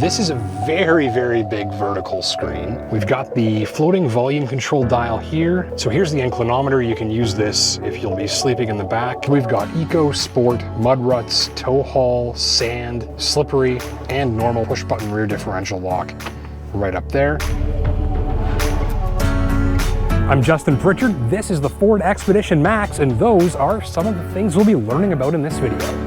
This is a very, very big vertical screen. We've got the floating volume control dial here. So here's the inclinometer. You can use this if you'll be sleeping in the back. We've got Eco, Sport, Mud Ruts, Tow Haul, Sand, Slippery, and normal push button rear differential lock right up there. I'm Justin Pritchard. This is the Ford Expedition Max, and those are some of the things we'll be learning about in this video.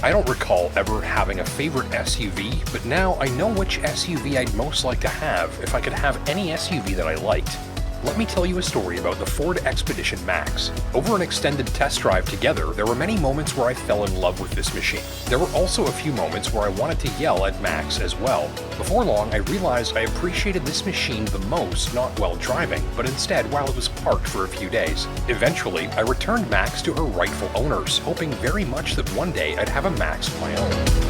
I don't recall ever having a favorite SUV, but now I know which SUV I'd most like to have if I could have any SUV that I liked. Let me tell you a story about the Ford Expedition Max. Over an extended test drive together, there were many moments where I fell in love with this machine. There were also a few moments where I wanted to yell at Max as well. Before long, I realized I appreciated this machine the most not while driving, but instead while it was parked for a few days. Eventually, I returned Max to her rightful owners, hoping very much that one day I'd have a Max of my own.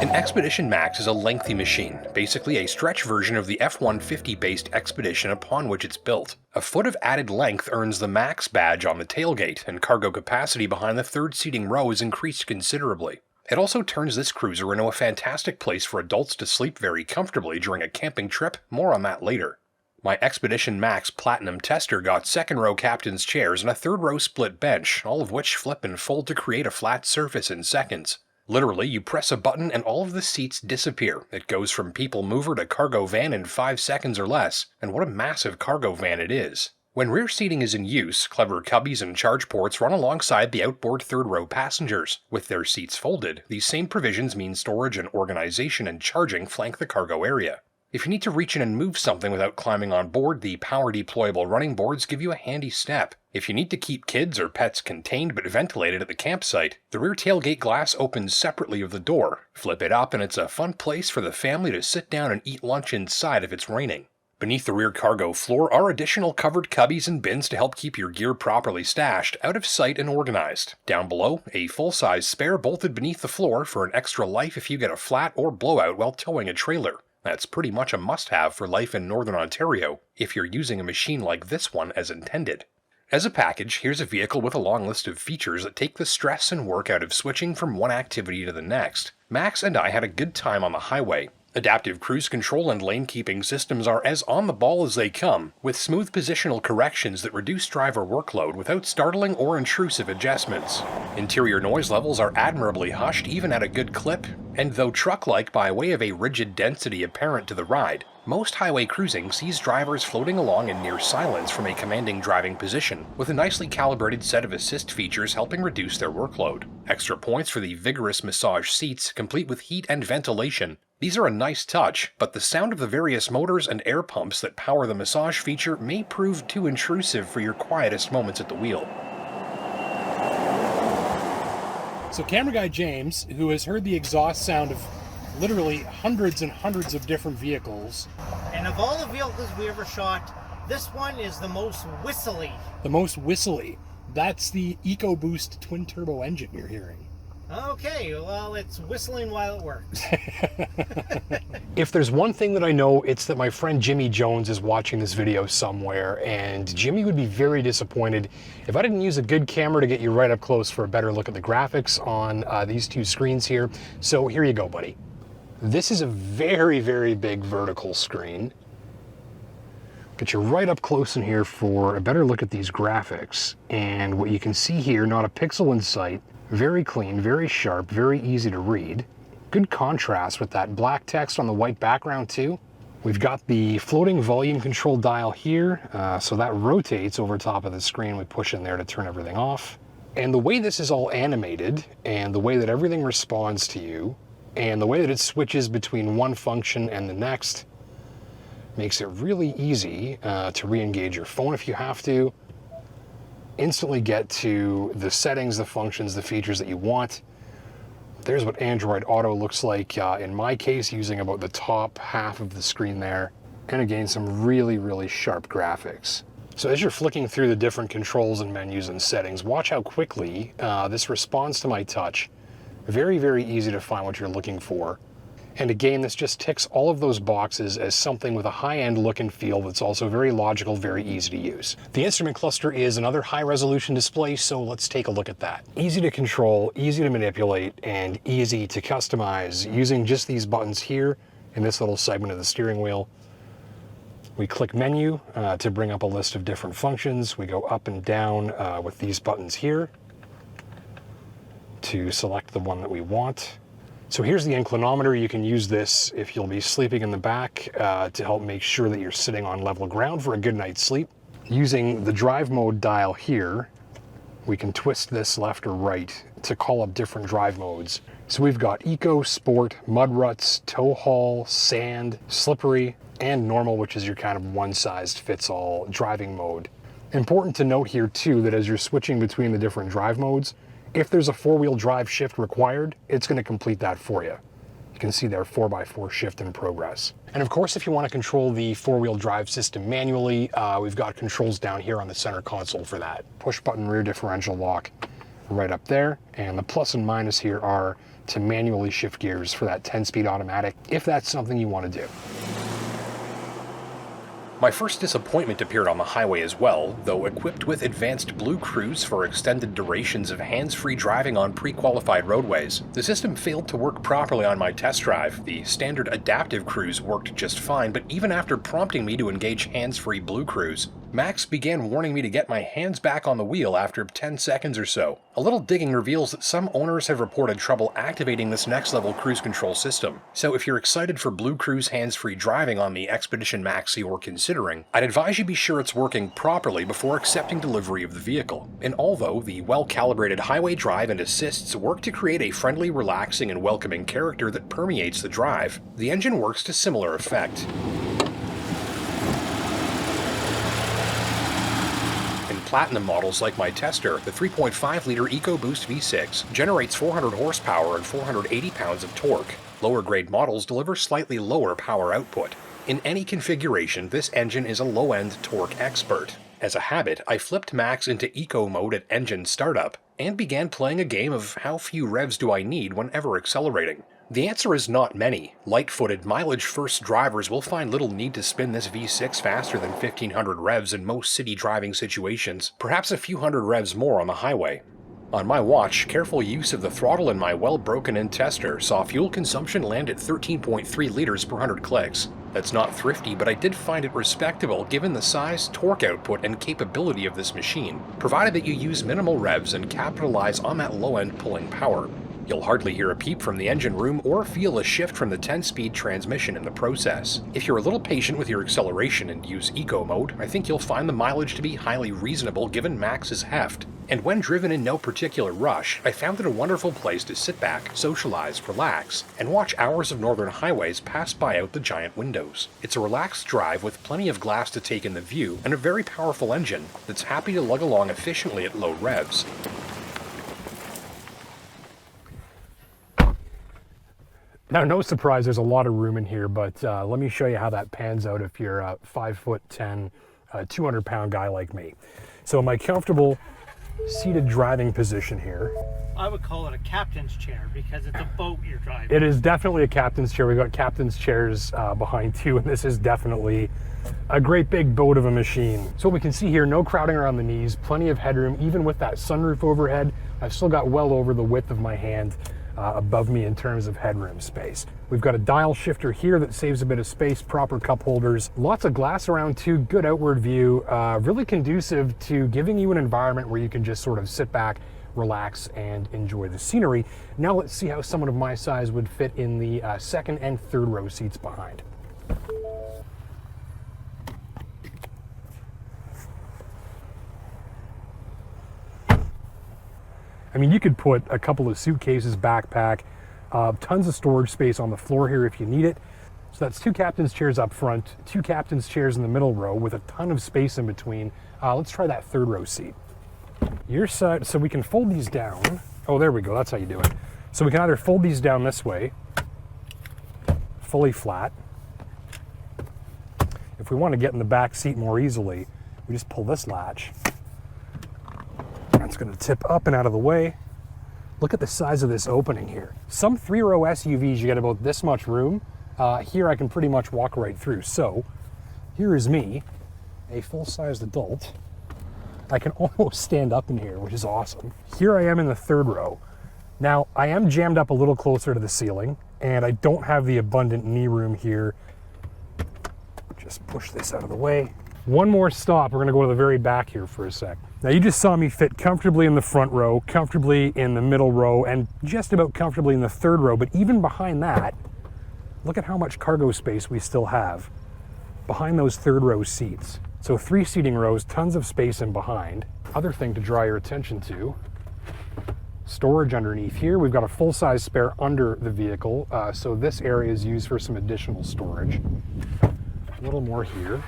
An Expedition Max is a lengthy machine, basically a stretch version of the F-150 based Expedition upon which it's built. A foot of added length earns the Max badge on the tailgate, and cargo capacity behind the third seating row is increased considerably. It also turns this cruiser into a fantastic place for adults to sleep very comfortably during a camping trip, more on that later. My Expedition Max Platinum Tester got second row captain's chairs and a third row split bench, all of which flip and fold to create a flat surface in seconds. Literally, you press a button and all of the seats disappear. It goes from people mover to cargo van in 5 seconds or less, and what a massive cargo van it is. When rear seating is in use, clever cubbies and charge ports run alongside the outboard third row passengers. With their seats folded, these same provisions mean storage and organization and charging flank the cargo area. If you need to reach in and move something without climbing on board, the power deployable running boards give you a handy step. If you need to keep kids or pets contained but ventilated at the campsite, the rear tailgate glass opens separately of the door. Flip it up and it's a fun place for the family to sit down and eat lunch inside if it's raining. Beneath the rear cargo floor are additional covered cubbies and bins to help keep your gear properly stashed, out of sight and organized. Down below, a full-size spare bolted beneath the floor for an extra life if you get a flat or blowout while towing a trailer. That's pretty much a must-have for life in Northern Ontario, if you're using a machine like this one as intended. As a package, here's a vehicle with a long list of features that take the stress and work out of switching from one activity to the next. Max and I had a good time on the highway. Adaptive cruise control and lane keeping systems are as on the ball as they come, with smooth positional corrections that reduce driver workload without startling or intrusive adjustments. Interior noise levels are admirably hushed even at a good clip, and though truck-like by way of a rigid density apparent to the ride, most highway cruising sees drivers floating along in near silence from a commanding driving position, with a nicely calibrated set of assist features helping reduce their workload. Extra points for the vigorous massage seats, complete with heat and ventilation. These are a nice touch, but the sound of the various motors and air pumps that power the massage feature may prove too intrusive for your quietest moments at the wheel. So camera guy James, who has heard the exhaust sound of literally hundreds and hundreds of different vehicles. And of all the vehicles we ever shot, this one is the most whistly. The most whistly. That's the EcoBoost twin turbo engine you're hearing. Okay, well, it's whistling while it works. If there's one thing that I know, it's that my friend Jimmy Jones is watching this video somewhere, and Jimmy would be very disappointed if I didn't use a good camera to get you right up close for a better look at the graphics on these two screens here. So here you go, buddy. This is a very, very big vertical screen. Get you right up close in here for a better look at these graphics. And what you can see here, not a pixel in sight, very clean, very sharp, very easy to read. Good contrast with that black text on the white background too. We've got the floating volume control dial here, so that rotates over top of the screen. We push in there to turn everything off. And the way this is all animated, and the way that everything responds to you, and the way that it switches between one function and the next, makes it really easy to re-engage your phone if you have to. Instantly get to the settings, the functions, the features that you want. There's what Android Auto looks like in my case, using about the top half of the screen there. And again, some really, really sharp graphics. So as you're flicking through the different controls and menus and settings, watch how quickly this responds to my touch. Very, very easy to find what you're looking for. And again, this just ticks all of those boxes as something with a high-end look and feel that's also very logical, very easy to use. The instrument cluster is another high-resolution display, so let's take a look at that. Easy to control, easy to manipulate, and easy to customize using just these buttons here in this little segment of the steering wheel. We click menu to bring up a list of different functions. We go up and down with these buttons here to select the one that we want. So here's the inclinometer. You can use this if you'll be sleeping in the back to help make sure that you're sitting on level ground for a good night's sleep. Using the drive mode dial here, we can twist this left or right to call up different drive modes. So we've got Eco, Sport, Mud Ruts, Tow Haul, Sand, Slippery, and Normal, which is your kind of one-size-fits-all driving mode. Important to note here too that as you're switching between the different drive modes, if there's a four-wheel drive shift required, it's going to complete that for you. You can see there 4x4 shift in progress. And of course, if you want to control the four-wheel drive system manually, we've got controls down here on the center console for that. Push button rear differential lock right up there. And the plus and minus here are to manually shift gears for that 10-speed automatic, if that's something you want to do. My first disappointment appeared on the highway as well, though equipped with advanced Blue Cruise for extended durations of hands-free driving on pre-qualified roadways. The system failed to work properly on my test drive. The standard adaptive cruise worked just fine, but even after prompting me to engage hands-free Blue Cruise, Max began warning me to get my hands back on the wheel after 10 seconds or so. A little digging reveals that some owners have reported trouble activating this next-level cruise control system. So if you're excited for Blue Cruise hands-free driving on the Expedition Maxi or considering, I'd advise you be sure it's working properly before accepting delivery of the vehicle. And although the well-calibrated highway drive and assists work to create a friendly, relaxing, and welcoming character that permeates the drive, the engine works to similar effect. Platinum models like my Tester, the 3.5-liter EcoBoost V6 generates 400 horsepower and 480 pounds of torque. Lower-grade models deliver slightly lower power output. In any configuration, this engine is a low-end torque expert. As a habit, I flipped Max into Eco mode at engine startup and began playing a game of how few revs do I need whenever accelerating. The answer is not many. Light-footed, mileage-first drivers will find little need to spin this V6 faster than 1500 revs in most city driving situations, perhaps a few hundred revs more on the highway. On my watch, careful use of the throttle in my well-broken-in Tester saw fuel consumption land at 13.3 liters per 100 clicks. That's not thrifty, but I did find it respectable given the size, torque output, and capability of this machine, provided that you use minimal revs and capitalize on that low-end pulling power. You'll hardly hear a peep from the engine room or feel a shift from the 10-speed transmission in the process. If you're a little patient with your acceleration and use Eco mode, I think you'll find the mileage to be highly reasonable given Max's heft. And when driven in no particular rush, I found it a wonderful place to sit back, socialize, relax, and watch hours of northern highways pass by out the giant windows. It's a relaxed drive with plenty of glass to take in the view and a very powerful engine that's happy to lug along efficiently at low revs. Now, no surprise, there's a lot of room in here, but let me show you how that pans out if you're a 5'10", 200-pound guy like me. So my comfortable seated driving position here. I would call it a captain's chair because it's a boat you're driving. It is definitely a captain's chair. We've got captain's chairs behind too, and this is definitely a great big boat of a machine. So what we can see here, no crowding around the knees, plenty of headroom. Even with that sunroof overhead, I've still got well over the width of my hand above me in terms of headroom space. We've got a dial shifter here that saves a bit of space, proper cup holders, lots of glass around too, good outward view, really conducive to giving you an environment where you can just sort of sit back, relax, and enjoy the scenery. Now let's see how someone of my size would fit in the second and third row seats behind. I mean, you could put a couple of suitcases, backpack, tons of storage space on the floor here if you need it. So that's two captain's chairs up front, two captain's chairs in the middle row with a ton of space in between. Let's try that third row seat. Your side, so we can fold these down. Oh, there we go, that's how you do it. So we can either fold these down this way, fully flat. If we want to get in the back seat more easily, we just pull this latch. It's going to tip up and out of the way. Look at the size of this opening here. Some 3-row SUVs, you get about this much room. Here I can pretty much walk right through. So here is me, a full-sized adult. I can almost stand up in here, which is awesome. Here I am in the 3rd row. Now, I am jammed up a little closer to the ceiling, and I don't have the abundant knee room here. Just push this out of the way. One more stop. We're gonna go to the very back here for a sec. Now, you just saw me fit comfortably in the front row, comfortably in the middle row, and just about comfortably in the 3rd row. But even behind that, look at how much cargo space we still have behind those 3rd row seats. So 3 seating rows, tons of space in behind. Other thing to draw your attention to, storage underneath here. We've got a full-size spare under the vehicle, so this area is used for some additional storage. A little more here.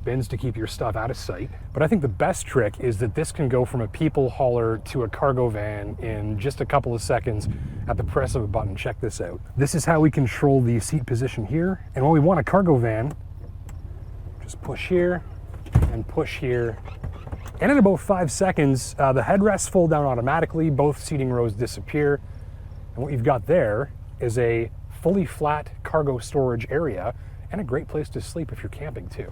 Bins to keep your stuff out of sight. But I think the best trick is that this can go from a people hauler to a cargo van in just a couple of seconds at the press of a button. Check this out. This is how we control the seat position here. And when we want a cargo van, just push here and push here. And in about 5 seconds, the headrests fold down automatically, both seating rows disappear. And what you've got there is a fully flat cargo storage area and a great place to sleep if you're camping too.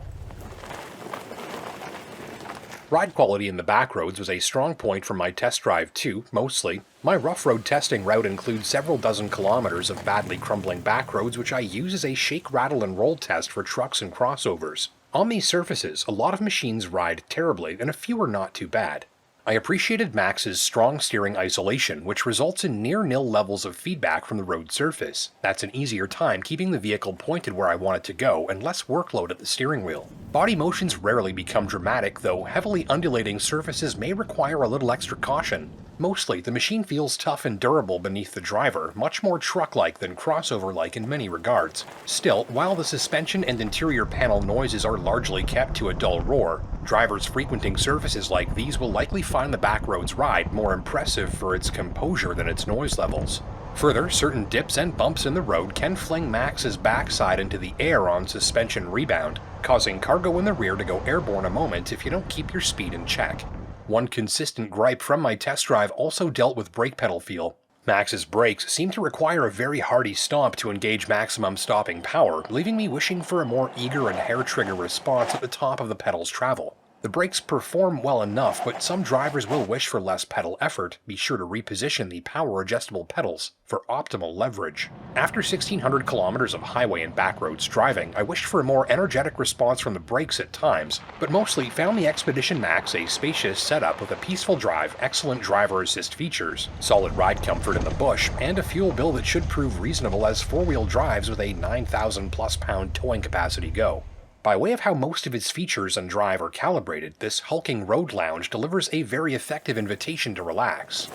Ride quality in the backroads was a strong point from my test drive too, mostly. My rough road testing route includes several dozen kilometers of badly crumbling backroads which I use as a shake, rattle, and roll test for trucks and crossovers. On these surfaces, a lot of machines ride terribly and a few are not too bad. I appreciated Max's strong steering isolation, which results in near-nil levels of feedback from the road surface. That's an easier time keeping the vehicle pointed where I want it to go and less workload at the steering wheel. Body motions rarely become dramatic, though heavily undulating surfaces may require a little extra caution. Mostly, the machine feels tough and durable beneath the driver, much more truck-like than crossover-like in many regards. Still, while the suspension and interior panel noises are largely kept to a dull roar, drivers frequenting surfaces like these will likely find the backroads ride more impressive for its composure than its noise levels. Further, certain dips and bumps in the road can fling Max's backside into the air on suspension rebound, causing cargo in the rear to go airborne a moment if you don't keep your speed in check. One consistent gripe from my test drive also dealt with brake pedal feel. Max's brakes seem to require a very hearty stomp to engage maximum stopping power, leaving me wishing for a more eager and hair-trigger response at the top of the pedal's travel. The brakes perform well enough, but some drivers will wish for less pedal effort. Be sure to reposition the power-adjustable pedals for optimal leverage. After 1,600 kilometers of highway and backroads driving, I wished for a more energetic response from the brakes at times, but mostly found the Expedition Max a spacious setup with a peaceful drive, excellent driver assist features, solid ride comfort in the bush, and a fuel bill that should prove reasonable as four-wheel drives with a 9,000+ pound towing capacity go. By way of how most of its features and drive are calibrated, this hulking road lounge delivers a very effective invitation to relax.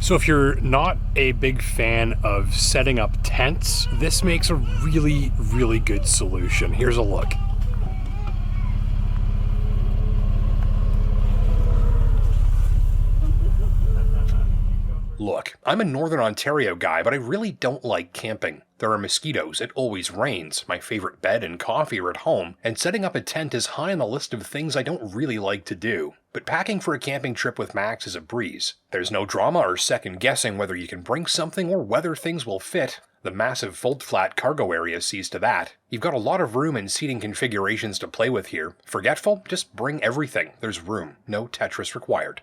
So if you're not a big fan of setting up tents, this makes a really, really good solution. Here's a look. Look, I'm a Northern Ontario guy, but I really don't like camping. There are mosquitoes, it always rains, my favorite bed and coffee are at home, and setting up a tent is high on the list of things I don't really like to do. But packing for a camping trip with Max is a breeze. There's no drama or second guessing whether you can bring something or whether things will fit. The massive fold-flat cargo area sees to that. You've got a lot of room and seating configurations to play with here. Forgetful? Just bring everything. There's room. No Tetris required.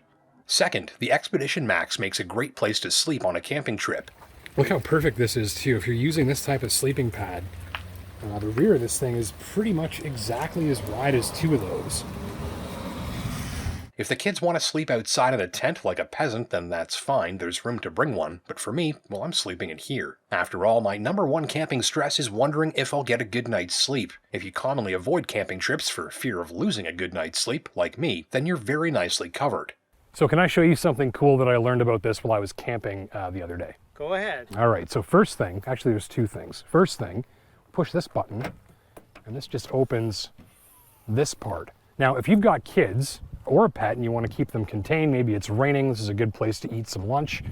Second, the Expedition Max makes a great place to sleep on a camping trip. Look how perfect this is too. If you're using this type of sleeping pad, the rear of this thing is pretty much exactly as wide as two of those. If the kids want to sleep outside of the tent like a peasant, then that's fine, there's room to bring one. But for me, well, I'm sleeping in here. After all, my number one camping stress is wondering if I'll get a good night's sleep. If you commonly avoid camping trips for fear of losing a good night's sleep, like me, then you're very nicely covered. So can I show you something cool that I learned about this while I was camping the other day? Go ahead. All right, so first thing, actually there's two things. First thing, push this button, and this just opens this part. Now, if you've got kids or a pet and you want to keep them contained, maybe it's raining, this is a good place to eat some lunch,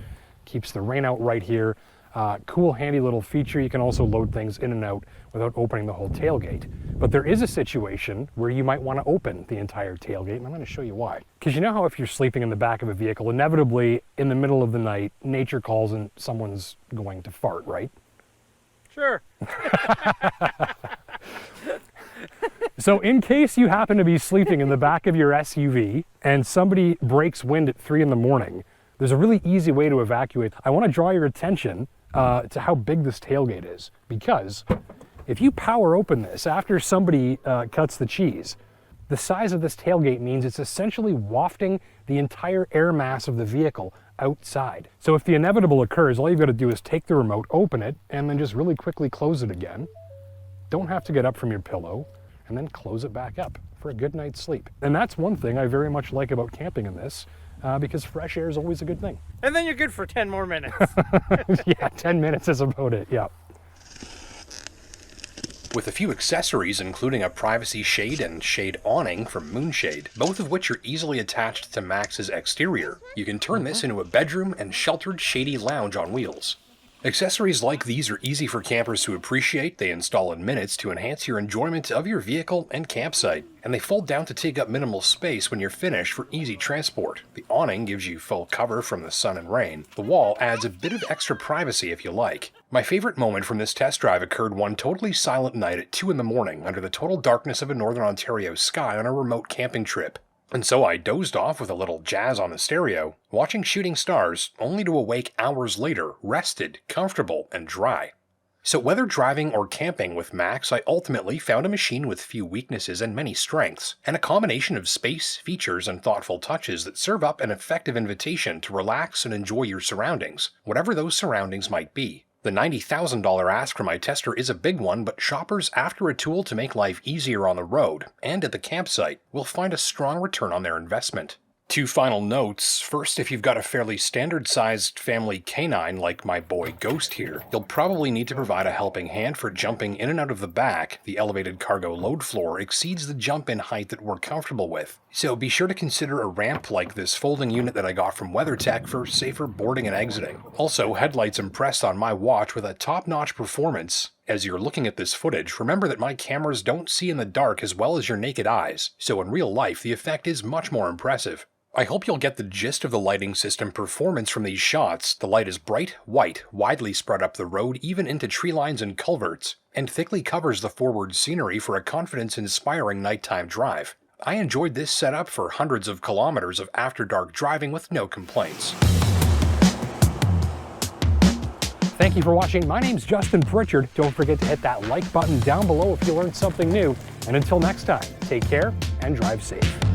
keeps the rain out right here. Cool, handy little feature. You can also load things in and out without opening the whole tailgate. But there is a situation where you might want to open the entire tailgate, and I'm going to show you why. Because you know how if you're sleeping in the back of a vehicle, inevitably in the middle of the night, nature calls and someone's going to fart, right? Sure. So in case you happen to be sleeping in the back of your SUV and somebody breaks wind at 3 in the morning, there's a really easy way to evacuate. I want to draw your attention to how big this tailgate is, because if you power open this after somebody cuts the cheese, the size of this tailgate means it's essentially wafting the entire air mass of the vehicle outside. So if the inevitable occurs, all you've got to do is take the remote, open it, and then just really quickly close it again. Don't have to get up from your pillow, and then close it back up for a good night's sleep. And that's one thing I very much like about camping in this, because fresh air is always a good thing. And then you're good for 10 more minutes. Yeah, 10 minutes is about it, yeah. With a few accessories, including a privacy shade and shade awning from Moonshade, both of which are easily attached to Max's exterior, you can turn this into a bedroom and sheltered shady lounge on wheels. Accessories like these are easy for campers to appreciate. They install in minutes to enhance your enjoyment of your vehicle and campsite, and they fold down to take up minimal space when you're finished for easy transport. The awning gives you full cover from the sun and rain. The wall adds a bit of extra privacy if you like. My favorite moment from this test drive occurred one totally silent night at 2 in the morning under the total darkness of a Northern Ontario sky on a remote camping trip. And so I dozed off with a little jazz on the stereo, watching shooting stars, only to awake hours later, rested, comfortable, and dry. So whether driving or camping with Max, I ultimately found a machine with few weaknesses and many strengths, and a combination of space, features, and thoughtful touches that serve up an effective invitation to relax and enjoy your surroundings, whatever those surroundings might be. The $90,000 ask for my tester is a big one, but shoppers after a tool to make life easier on the road and at the campsite will find a strong return on their investment. 2 final notes. First, if you've got a fairly standard-sized family canine like my boy Ghost here, you'll probably need to provide a helping hand for jumping in and out of the back. The elevated cargo load floor exceeds the jump-in height that we're comfortable with. So be sure to consider a ramp like this folding unit that I got from WeatherTech for safer boarding and exiting. Also, Headlight's impressed on my watch with a top-notch performance. As you're looking at this footage, remember that my cameras don't see in the dark as well as your naked eyes, so in real life the effect is much more impressive. I hope you'll get the gist of the lighting system performance from these shots. The light is bright white, widely spread up the road even into tree lines and culverts, and thickly covers the forward scenery for a confidence-inspiring nighttime drive. I enjoyed this setup for hundreds of kilometers of after-dark driving with no complaints. Thank you for watching. My name's Justin Pritchard. Don't forget to hit that like button down below if you learned something new. And until next time, take care and drive safe.